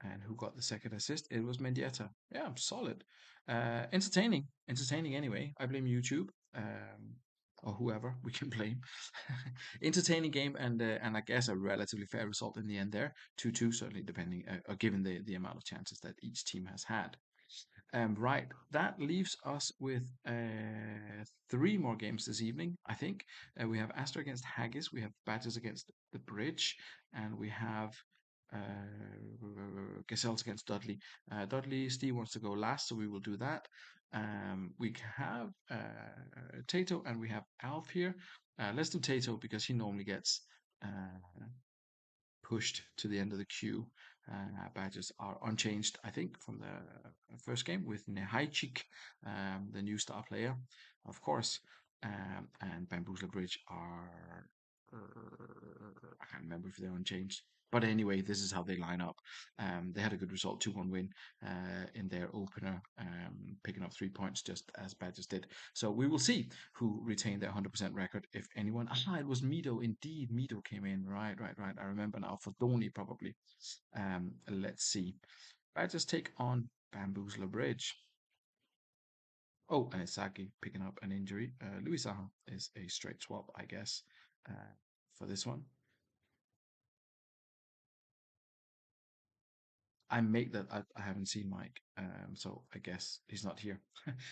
and who got the second assist? It was Mendieta. Yeah, solid. Entertaining anyway. I blame YouTube. Or whoever we can blame. Entertaining game and I guess a relatively fair result in the end there. 2-2 certainly depending or given the amount of chances that each team has had. Right, that leaves us with three more games this evening, I think. We have Astor against Haggis, we have Badgers against the Bridge, and we have Gazelles against Dudley. Dudley, Steve wants to go last, so we will do that. We have Tato and we have Alf here. Let's do Tato because he normally gets pushed to the end of the queue. Badges are unchanged, I think, from the first game with Nehajcik, the new star player, of course, and Bamboozler Bridge are. I can't remember if they're unchanged. But anyway, this is how they line up. They had a good result, 2-1 win in their opener, picking up 3 points just as Badgers did. So we will see who retained their 100% record, if anyone. Ah, it was Mido. Indeed, Mido came in. Right. I remember now. For Dhoni, probably. Let's see. Badgers take on Bamboozler Bridge. Oh, Saki picking up an injury. Louis Saha is a straight swap, I guess, for this one. I make that I haven't seen Mike, so I guess he's not here.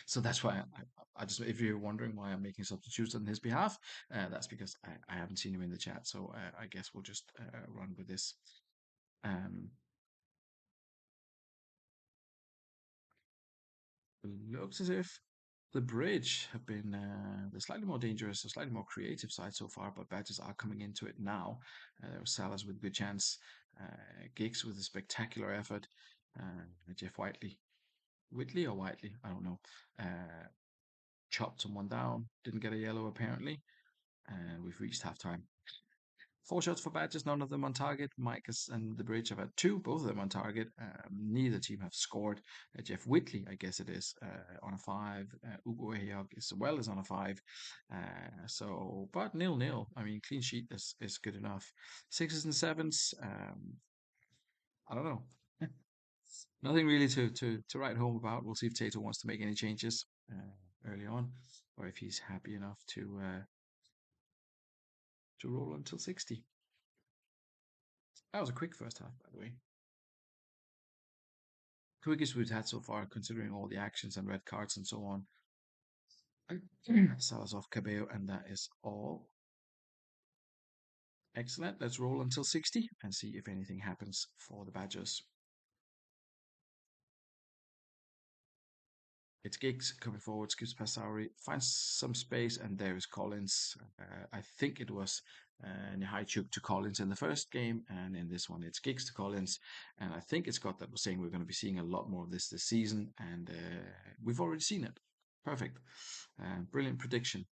So that's why I just, if you're wondering why I'm making substitutes on his behalf, that's because I haven't seen him in the chat. So I guess we'll just run with this. Um, Looks as if the bridge have been the slightly more dangerous, or slightly more creative side so far, but Badgers are coming into it now. There was Salas with good chance, Giggs with a spectacular effort, Jeff Whitley or Whiteley, I don't know. Chopped someone down, didn't get a yellow apparently, and we've reached halftime. Four shots for Badgers, none of them on target. Micas and the Bridge have had two, both of them on target. Neither team have scored. Jeff Whitley, I guess it is, on a five. Ugo Ehog as well as on a five. But 0-0. I mean, clean sheet is good enough. Sixes and sevens, I don't know. Nothing really to write home about. We'll see if Tato wants to make any changes early on, or if he's happy enough to roll until 60. That was a quick first half, by the way. Quickest we've had so far, considering all the actions and red cards and so on. Salas off Cabello, and that is all. Excellent. Let's roll until 60 and see if anything happens for the Badgers. It's Giggs coming forward, skips past Sowry, finds some space, and there is Collins. I think it was Nihaichuk to Collins in the first game, and in this one it's Giggs to Collins. And I think it's Scott that was saying we're going to be seeing a lot more of this season, and we've already seen it. Perfect. Brilliant prediction.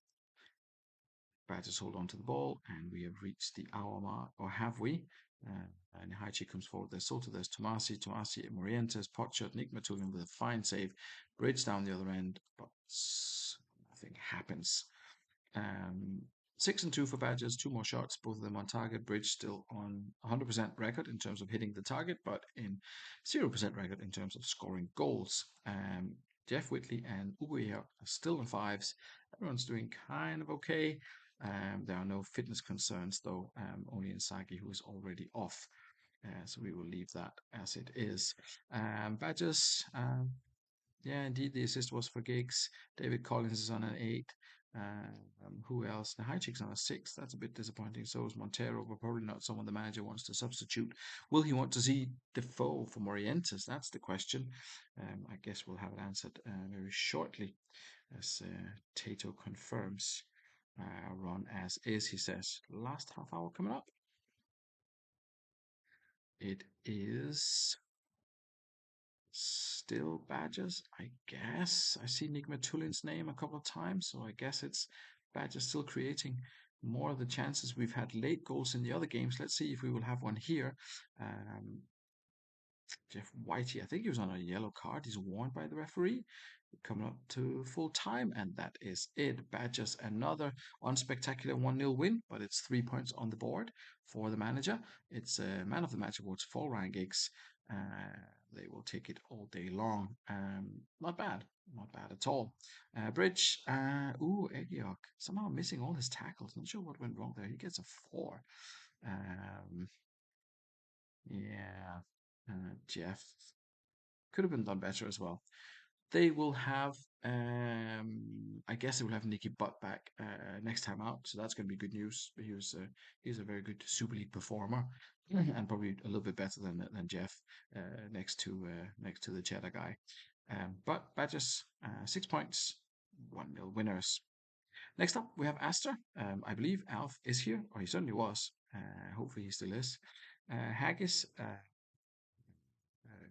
Badgers hold on to the ball, and we have reached the hour mark, or have we? And Haichi comes forward. There's Soto, there's Tomasi, Morientes, Potshot, Nick Matulian with a fine save. Bridge down the other end, but nothing happens. 6-2 for Badgers, two more shots, both of them on target. Bridge still on 100% record in terms of hitting the target, but in 0% record in terms of scoring goals. Jeff Whitley and Uwe are still on fives. Everyone's doing kind of okay. There are no fitness concerns, though, only Insagi, who is already off. So we will leave that as it is. Badgers, yeah, indeed, the assist was for Giggs. David Collins is on an 8. Who else? The high chick's on a 6. That's a bit disappointing. So is Montero, but probably not someone the manager wants to substitute. Will he want to see Defoe for Morientes? That's the question. I guess we'll have it answered very shortly as Tato confirms. Run as is, he says. Last half hour coming up. It is still Badgers, I guess. I see Nick Matulin's name a couple of times, so I guess it's Badgers still creating more of the chances. We've had late goals in the other games. Let's see if we will have one here. Jeff Whitey, I think he was on a yellow card. He's warned by the referee. Coming up to full time, and that is it. Badgers another unspectacular 1-0 win, but it's 3 points on the board for the manager. It's a man of the match awards for Ryan Giggs. They will take it all day long. Not bad, not bad at all. Bridge, Egiok, somehow missing all his tackles. Not sure what went wrong there. He gets a 4. Um, yeah, Jeff could have been done better as well. They will have, I guess they will have Nicky Butt back next time out, so that's going to be good news. He's a very good Super League performer, and probably a little bit better than Jeff next to the Cheddar guy. But Badgers 6 points, 1-0 winners. Next up, we have Aster. I believe Alf is here, or he certainly was. Hopefully, he still is. Haggis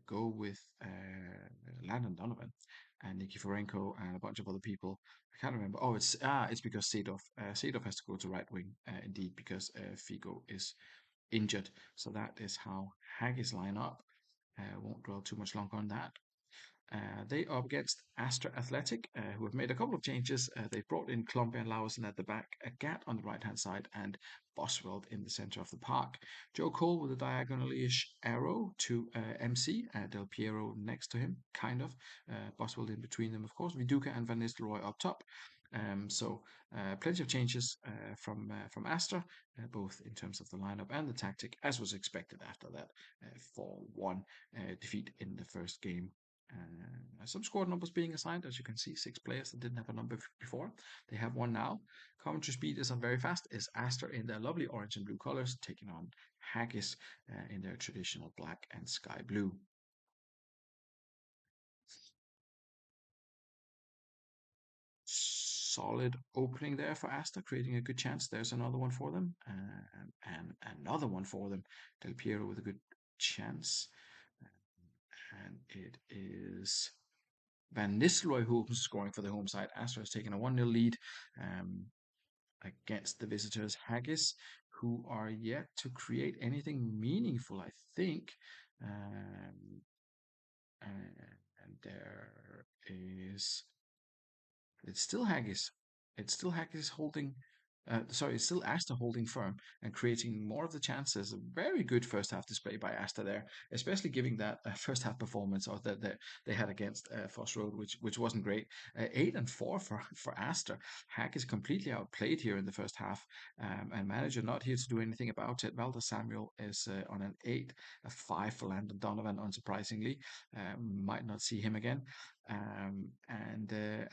go with Landon Donovan and Nikiforenko and a bunch of other people. I can't remember. Oh, it's because Seedorf. Seedorf has to go to right wing indeed because Figo is injured. So that is how Haggis line up. Won't dwell too much longer on that. They are up against Astra Athletic, who have made a couple of changes. They've brought in Klompe and Lausen at the back, a Gat on the right hand side, and Boswell in the center of the park. Joe Cole with a diagonal-ish arrow to MC, Del Piero next to him, kind of. Boswell in between them, of course. Viduka and Van Nistelrooy up top. Plenty of changes from Astra, both in terms of the lineup and the tactic, as was expected after that 4-1 defeat in the first game. Some squad numbers being assigned, as you can see, 6 players that didn't have a number before. They have one now. Commentary speed is on very fast. Is Aster in their lovely orange and blue colors, taking on Haggis in their traditional black and sky blue. Solid opening there for Aster, creating a good chance. There's another one for them, and another one for them. Del Piero with a good chance, and it is Van Nistelrooy who opens scoring for the home side. Aster has taken a 1-0 lead against the visitors, Haggis, who are yet to create anything meaningful, I think. Um, and there is it's still Haggis. It's still Haggis holding. Sorry, it's still Asta holding firm and creating more of the chances. A very good first half display by Asta there, especially giving that first half performance or that they had against Foss Road, which wasn't great. 8-4 for Asta. Hack is completely outplayed here in the first half, and manager not here to do anything about it. Valda Samuel is on an 8, a 5 for Landon Donovan, unsurprisingly. Might not see him again. And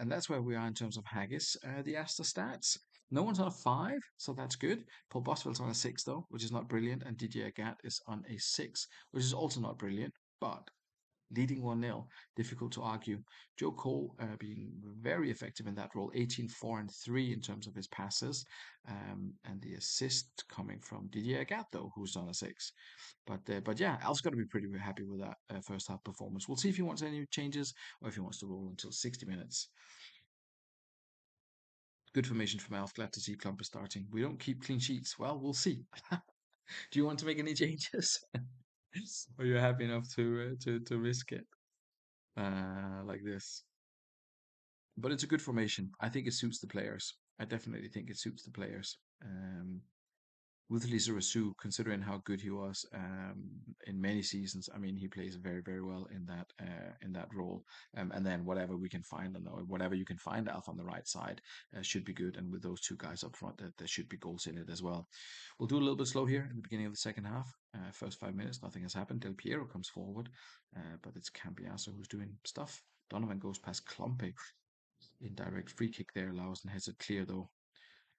that's where we are in terms of Haggis. The Asta stats. No one's on a 5, so that's good. Paul Boswell's on a 6, though, which is not brilliant. And Didier Gat is on a 6, which is also not brilliant, but leading 1-0, difficult to argue. Joe Cole being very effective in that role, 18, 4, and 3 in terms of his passes. And the assist coming from Didier Gat, though, who's on a 6. But yeah, Al's got to be pretty happy with that first half performance. We'll see if he wants any changes or if he wants to roll until 60 minutes. Good formation from Alf. Glad to see Clumper starting. We don't keep clean sheets. Well, we'll see. Do you want to make any changes? Or you're happy enough to risk it like this? But it's a good formation. I think it suits the players. I definitely think it suits the players. With Lisa Rasu, considering how good he was in many seasons, I mean, he plays very, very well in that role. And then whatever we can find on whatever you can find Alf on the right side should be good. And with those two guys up front, there should be goals in it as well. We'll do a little bit slow here in the beginning of the second half. First 5 minutes, nothing has happened. Del Piero comes forward, but it's Cambiaso who's doing stuff. Donovan goes past Klompe. Indirect free kick there. Lausen has it clear though.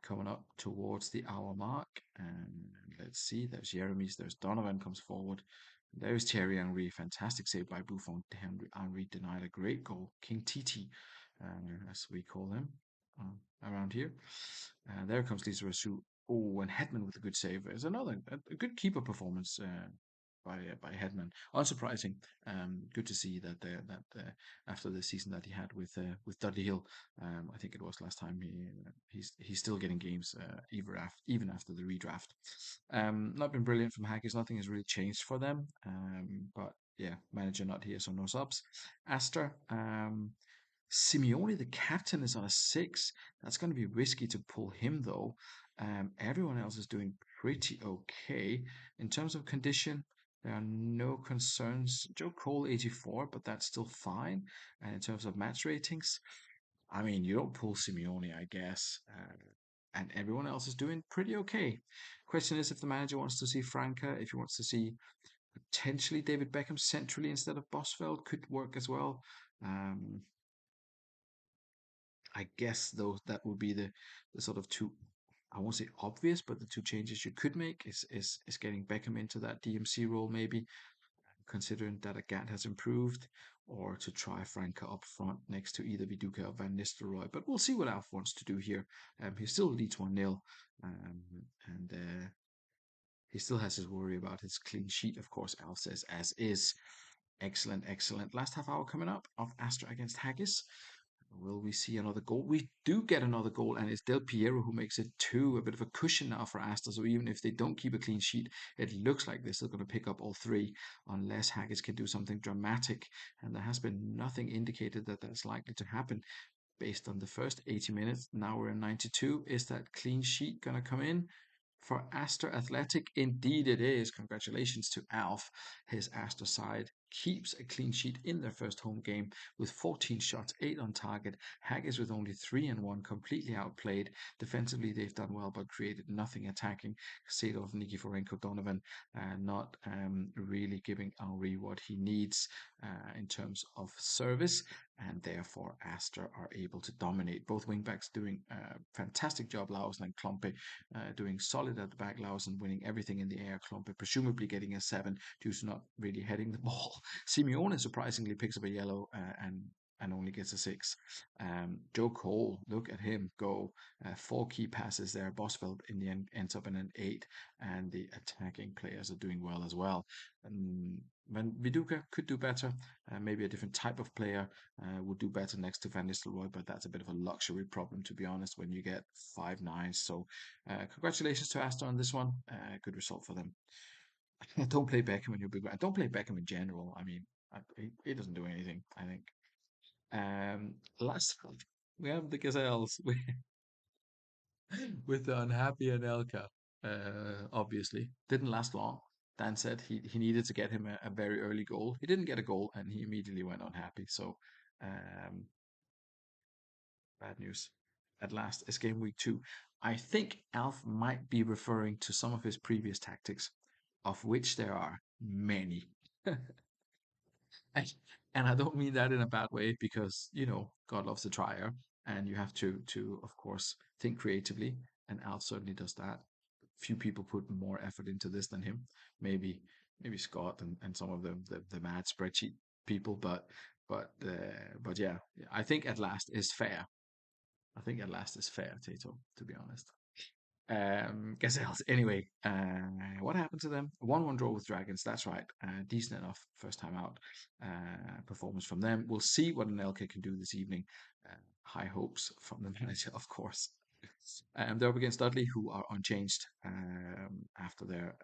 Coming up towards the hour mark. And let's see, there's Jeremy's, there's Donovan comes forward. There's Thierry Henry, fantastic save by Buffon. Henry denied a great goal. King Titi, as we call him around here. There comes Lisa Rasu. Oh, and Hedman with a good save. There's another a good keeper performance by Hedman. Unsurprising. Good to see that after the season that he had with Dudley Hill, I think it was last time he's still getting games even after the redraft. Not been brilliant from Hackers. Nothing has really changed for them. But yeah, manager not here, so no subs. Aster, Simeone, the captain, is on a 6. That's going to be risky to pull him, though. Everyone else is doing pretty okay. In terms of condition, there are no concerns. Joe Cole, 84, but that's still fine. And in terms of match ratings, I mean, you don't pull Simeone, I guess. And everyone else is doing pretty okay. Question is if the manager wants to see Franca, if he wants to see potentially David Beckham centrally instead of Bosveld, could work as well. Um, I guess though that would be the sort of two, I won't say obvious, but the two changes you could make is getting Beckham into that DMC role maybe, considering that Agat has improved, or to try Franca up front next to either Viduka or Van Nistelrooy. But we'll see what Alf wants to do here. He still leads 1-0, um, and he still has his worry about his clean sheet, of course, Alf says, as is. Excellent, excellent. Last half hour coming up of Astra against Haggis. Will we see another goal? We do get another goal, and it's Del Piero who makes it 2. A bit of a cushion now for Astra. So even if they don't keep a clean sheet, it looks like they're still going to pick up all 3, unless Haggis can do something dramatic. And there has been nothing indicated that that's likely to happen based on the first 80 minutes. Now we're in 92. Is that clean sheet going to come in? For Astor Athletic, indeed it is. Congratulations to Alf. His Astor side keeps a clean sheet in their first home game with 14 shots, 8 on target. Haggis with only 3 and 1, completely outplayed. Defensively, they've done well but created nothing attacking. Sadov, Nikiforenko, Donovan not really giving Henri what he needs in terms of service, and therefore Astor are able to dominate. Both wingbacks doing a fantastic job. Lausen and Klompe doing solid at the back. Lausen winning everything in the air. Klompe presumably getting a 7 due to not really heading the ball. Simeone surprisingly picks up a yellow and only gets a 6. Joe Cole, look at him go. 4 key passes there. Bosveld in the end ends up in an 8, and the attacking players are doing well as well. When Viduka could do better, maybe a different type of player would do better next to Van Nistelrooy, but that's a bit of a luxury problem, to be honest, when you get 5-9. So, congratulations to Aston on this one. Good result for them. Don't play Beckham in your big. Don't play Beckham in general. I mean, he doesn't do anything, I think. Last we have the Gazelles with the unhappy Anelka. Obviously, didn't last long. Dan said he needed to get him a very early goal. He didn't get a goal, and he immediately went unhappy. So, um, bad news. At last, it's game week 2. I think Alf might be referring to some of his previous tactics, of which there are many. And and I don't mean that in a bad way, because God loves a trier, and you have to of course think creatively, and Al certainly does that. Few people put more effort into this than him. Maybe Scott and some of the mad spreadsheet people, but yeah, I think at last is fair. I think at last is fair, Tato, to be honest. Gazelles. Anyway, what happened to them? 1-1 draw with Dragons. That's right. Decent enough first time out performance from them. We'll see what an LK can do this evening. High hopes from the manager, of course. They're up against Dudley, who are unchanged after their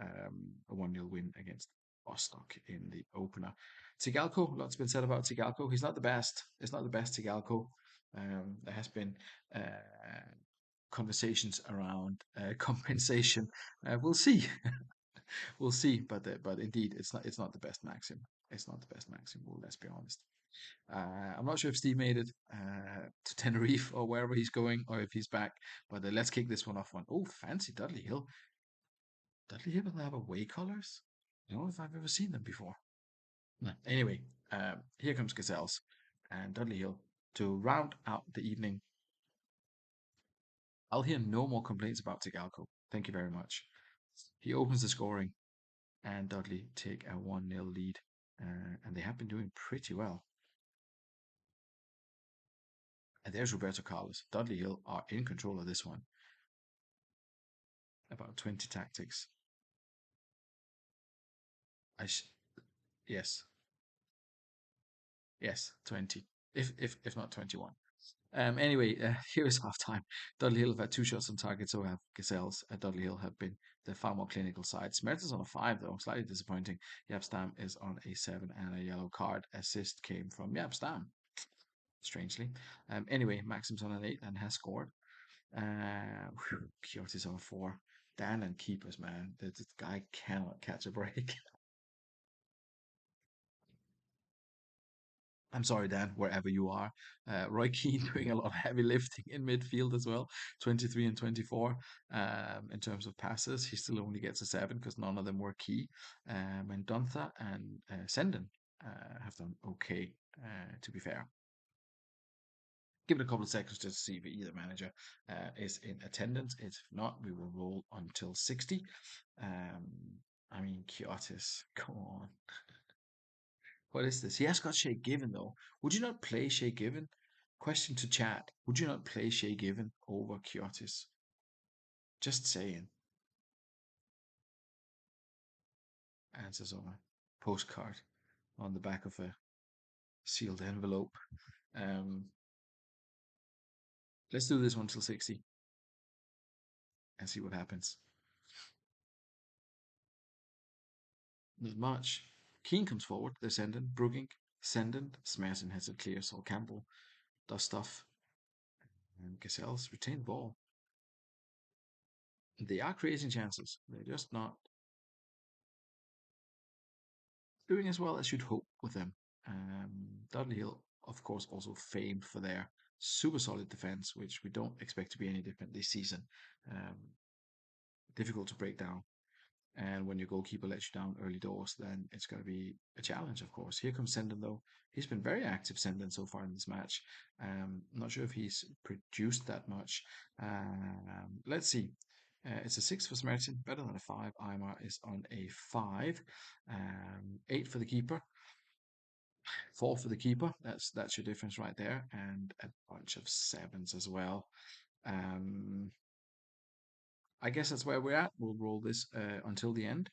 1-0 win against Bostock in the opener. Tigalco, lots been said about Tigalco. He's not the best. It's not the best Tigalco. There has been conversations around compensation. We'll see, we'll see. But indeed, it's not the best Maxim. It's not the best Maxim. Well, let's be honest. I'm not sure if Steve made it to Tenerife or wherever he's going, or if he's back. But let's kick this one off. Oh, fancy Dudley Hill. Dudley Hill will have away colors. I don't know if I've ever seen them before. No. Anyway, here comes Gazelles and Dudley Hill to round out the evening. I'll hear no more complaints about Tigalco. Thank you very much. He opens the scoring, and Dudley take a 1-0 lead. And they have been doing pretty well. And there's Roberto Carlos. Dudley Hill are in control of this one. About 20 tactics. Yes. Yes, 20. If not 21. Anyway, here is half time. Dudley Hill have had 2 shots on target, so have Gazelles at Dudley Hill have been the far more clinical side. Smith is on a 5, though, slightly disappointing. Yapstam is on a 7 and a yellow card. Assist came from Yapstam, strangely. Anyway, Maxim's on an 8 and has scored. Kyoto's on a 4. Dan and keepers, man. This guy cannot catch a break. I'm sorry, Dan, wherever you are. Roy Keane doing a lot of heavy lifting in midfield as well, 23 and 24 in terms of passes. He still only gets a 7 because none of them were key. And Dontha and Senden have done okay, to be fair. Give it a couple of seconds just to see if either manager is in attendance. If not, we will roll until 60. I mean, Kiotis, come on. What is this? He has got Shay Given though. Would you not play Shay Given? Question to chat. Would you not play Shay Given over Kiotis? Just saying. Answers on a postcard on the back of a sealed envelope. Um, let's do this one till 60 and see what happens. Not much. Keane comes forward. They're sending. Brugging. Sending. Smerson has it clear. Saul Campbell does stuff. And Gazelles retain the ball. They are creating chances. They're just not doing as well as you'd hope with them. Dudley Hill, of course, also famed for their super solid defense, which we don't expect to be any different this season. Um, Difficult to break down. And when your goalkeeper lets you down early doors, then it's going to be a challenge, of course. Here comes Senden, though. He's been very active, Senden, so far in this match. Not sure if he's produced that much. Let's see. It's a 6 for Smertin, better than a 5. Aymar is on a 5. 8 for the keeper. 4 for the keeper. That's your difference right there, and a bunch of 7s as well. I guess that's where we're at. We'll roll this until the end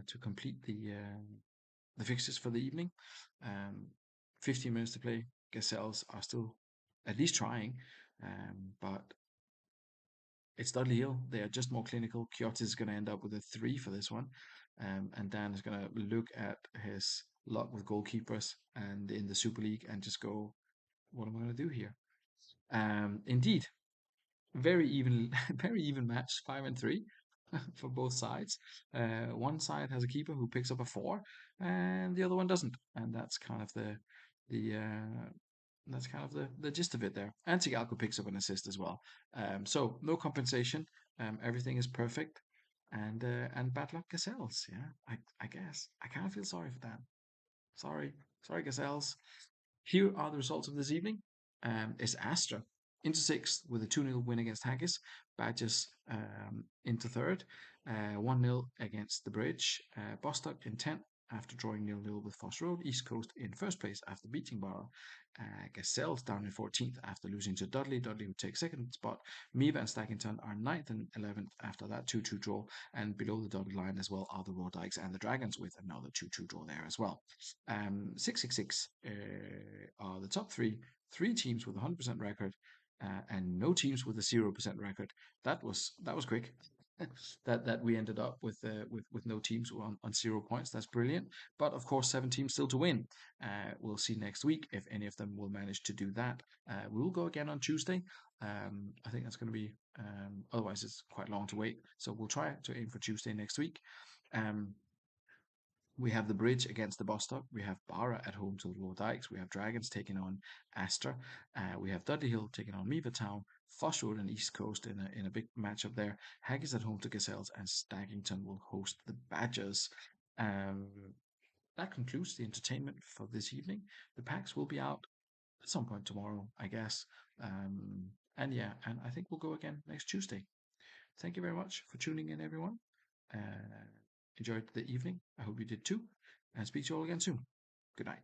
to complete the fixtures for the evening. 15 minutes to play. Gazelles are still at least trying, but it's Dudley Hill. They are just more clinical. Kyotis is going to end up with a 3 for this one, and Dan is going to look at his luck with goalkeepers and in the Super League and just go, what am I going to do here? Indeed, very even, very even match, 5 and 3 for both sides. One side has a keeper who picks up a 4, and the other one doesn't, and that's kind of the gist of it there. And Sigalko picks up an assist as well. So no compensation. Everything is perfect, and bad luck Gazelles. Yeah, I guess I kind of feel sorry for that. Sorry, Gazelles. Here are the results of this evening. It's Astra into 6th with a 2-0 win against Haggis. Badges into 3rd, 1-0 against the Bridge. Bostock in 10th after drawing 0-0 with Foss Road. East Coast in 1st place after beating Borough. Gazelles down in 14th after losing to Dudley. Dudley who takes 2nd spot. Meva and Stackington are 9th and 11th after that 2-2 draw. And below the dotted line as well are the Raw Dykes and the Dragons with another 2-2 draw there as well. 666 are the top 3 teams with a 100% record, and no teams with a 0% record. That was quick. that we ended up with no teams on 0 points. That's brilliant. But of course, 7 teams still to win. We'll see next week if any of them will manage to do that. We will go again on Tuesday. I think that's going to be. Otherwise, it's quite long to wait. So we'll try to aim for Tuesday next week. We have the Bridge against the Bostock. We have Barra at home to the Raw Dykes. We have Dragons taking on Astra. We have Dudley Hill taking on Meaver Town. Foss Road and East Coast in a big matchup there. Haggis at home to Gazelles, and Staggington will host the Badgers. That concludes the entertainment for this evening. The packs will be out at some point tomorrow, I guess. And I think we'll go again next Tuesday. Thank you very much for tuning in, everyone. Enjoyed the evening. I hope you did too. And speak to you all again soon. Good night.